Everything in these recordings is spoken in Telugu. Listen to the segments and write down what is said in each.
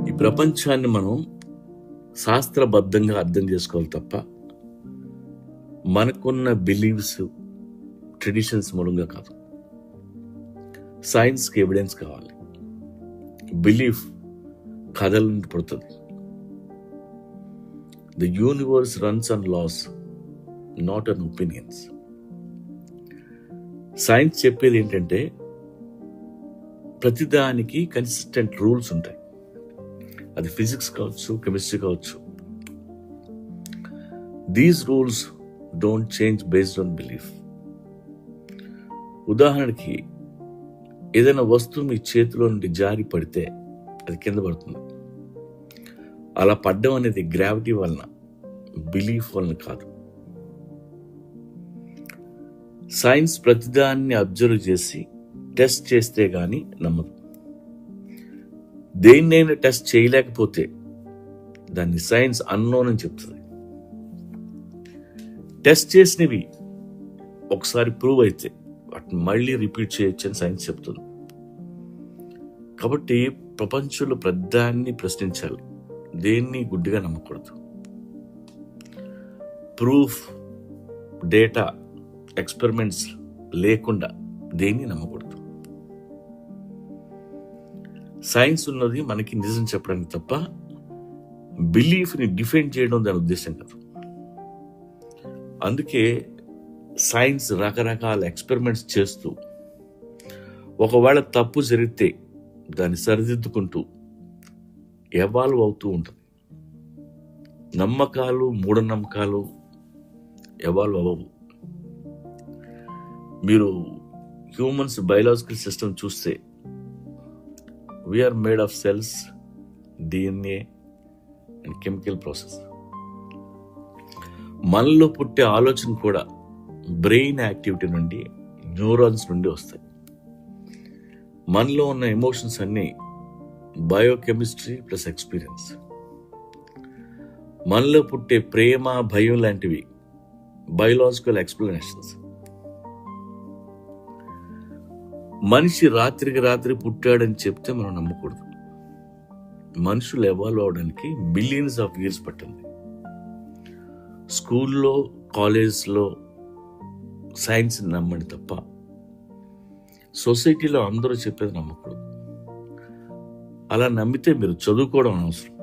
ఈ ప్రపంచాన్ని మనం శాస్త్రబద్ధంగా అర్థం చేసుకోవాలి తప్ప మనకున్న బిలీవ్స్, ట్రెడిషన్స్ మూలంగా కాదు. సైన్స్కి ఎవిడెన్స్ కావాలి. బిలీఫ్ కథల నుండి పుడుతుంది. The universe runs on laws, not on opinions. Science చెప్పేది ఏంటంటే ప్రతిదానికి కన్సిస్టెంట్ రూల్స్ ఉంటాయి. అది ఫిజిక్స్ కావచ్చు, కెమిస్ట్రీ కావచ్చు. These rules don't change based on belief. ఉదాహరణకి ఏదైనా వస్తువు మీ చేతిలో నుండి జారి పడితే అది కింద పడుతుంది. అలా పడ్డం అనేది గ్రావిటీ వలన, బిలీఫ్ వలన కాదు. సైన్స్ ప్రతిదాన్ని అబ్జర్వ్ చేసి టెస్ట్ చేస్తే గాని నమ్మదు. దేన్నైనా టెస్ట్ చేయలేకపోతే దాన్ని సైన్స్ అన్నోన్ అని చెప్తుంది. టెస్ట్ చేసినవి ఒకసారి ప్రూవ్ అయితే వాటిని మళ్ళీ రిపీట్ చేయొచ్చు అని సైన్స్ చెప్తుంది. కాబట్టి ప్రపంచంలో ప్రతిదాన్ని ప్రశ్నించాలి, దేన్ని గుడ్డిగా నమ్మకూడదు. ప్రూఫ్, డేటా, ఎక్స్పెరిమెంట్స్ లేకుండా దేన్ని నమ్మకూడదు. సైన్స్ ఉన్నది మనకి నిజం చెప్పడానికి తప్ప బిలీఫ్ని డిఫెండ్ చేయడం దాని ఉద్దేశం కాదు. అందుకే సైన్స్ రకరకాల ఎక్స్పెరిమెంట్స్ చేస్తూ ఒకవేళ తప్పు జరిగితే దాన్ని సరిదిద్దుకుంటూ ఎవాల్వ్ అవుతూ ఉంటుంది. నమ్మకాలు, మూఢనమ్మకాలు ఎవాల్వ్ అవ్వవు. మీరు హ్యూమన్స్ బయాలజికల్ సిస్టమ్ చూస్తే we are made of cells, DNA and chemical process. మనలో పుట్టే ఆలోచన కూడా బ్రెయిన్ యాక్టివిటీ నుండి, న్యూరాన్స్ నుండి వస్తాయి. మనలో ఉన్న ఎమోషన్స్ అన్నీ బయోకెమిస్ట్రీ ప్లస్ ఎక్స్పీరియన్స్. మనలో పుట్టే ప్రేమ, భయం లాంటివి బయోలాజికల్ ఎక్స్ప్లెనేషన్స్. మనిషి రాత్రికి రాత్రి పుట్టాడని చెప్తే మనం నమ్మకూడదు. మనుషులు ఎవాల్వ్ అవడానికి బిలియన్స్ ఆఫ్ ఇయర్స్ పట్టింది. స్కూల్లో, కాలేజ్లో సైన్స్ నమ్మండి తప్ప సొసైటీలో అందరూ చెప్పేది నమ్మకూడదు. అలా నమ్మితే మీరు చదువుకోవడం అనవసరం.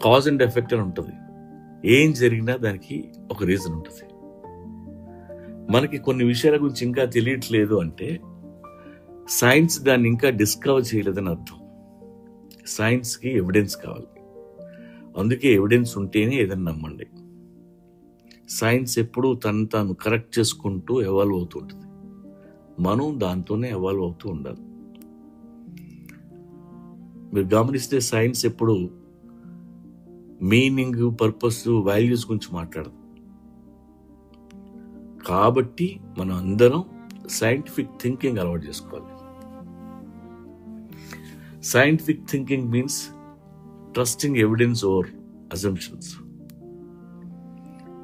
కాజ్ అండ్ ఎఫెక్ట్ అని ఉంటుంది. ఏం జరిగినా దానికి ఒక రీజన్ ఉంటుంది. మనకి కొన్ని విషయాల గురించి ఇంకా తెలియట్లేదు అంటే సైన్స్ దాన్ని ఇంకా డిస్కవర్ చేయలేదని అర్థం. సైన్స్కి ఎవిడెన్స్ కావాలి. అందుకే ఎవిడెన్స్ ఉంటేనే ఏదైనా నమ్మండి. సైన్స్ ఎప్పుడూ తను తాను కరెక్ట్ చేసుకుంటూ ఎవాల్వ్ అవుతూ ఉంటుంది. మనం దాంతోనే ఎవాల్వ్ అవుతూ ఉండాలి. మీరు గమనిస్తే సైన్స్ ఎప్పుడు మీనింగ్, పర్పస్, వాల్యూస్ గురించి మాట్లాడదు. కాబట్టి మనం అందరం సైంటిఫిక్ థింకింగ్ అలవాటు చేసుకోవాలి. Scientific thinking means trusting evidence over assumptions.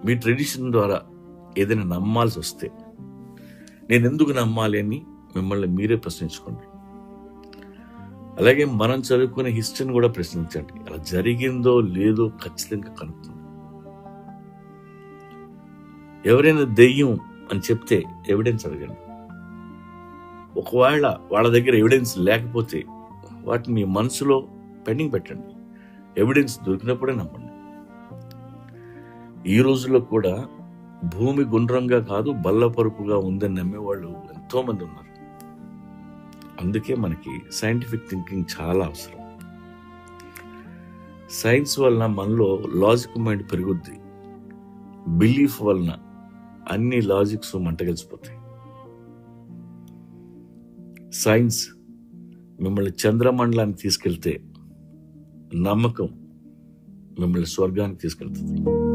మీ ట్రెడిషన్ ద్వారా ఏదైనా నమ్మాల్సి వస్తే నేను ఎందుకు నమ్మాలి అని మిమ్మల్ని మీరే ప్రశ్నించుకోండి. అలాగే మనం చదువుకునే హిస్టరీని కూడా ప్రశ్నించండి. అలా జరిగిందో లేదో ఖచ్చితంగా కనుక్కోండి. ఎవరైనా దెయ్యం అని చెప్తే ఎవిడెన్స్ అడగండి. ఒకవేళ వాళ్ళ దగ్గర ఎవిడెన్స్ లేకపోతే వాటిని మీ మనసులో పెండింగ్ పెట్టండి. ఎవిడెన్స్ దొరికినప్పుడే నమ్మండి. ఈ రోజుల్లో కూడా భూమి గుండ్రంగా కాదు బల్లపరుపుగా ఉందని నమ్మేవాళ్ళు ఎంతో మంది ఉన్నారు. అందుకే మనకి సైంటిఫిక్ థింకింగ్ చాలా అవసరం. సైన్స్ వలన మనలో లాజిక్ మైండ్ పెరుగుద్ది. బిలీఫ్ వలన అన్ని లాజిక్స్ మంటగలిసిపోతాయి. సైన్స్ మిమ్మల్ని చంద్రమండలానికి తీసుకెళ్తే నమ్మకం మిమ్మల్ని స్వర్గానికి తీసుకెళ్తుంది.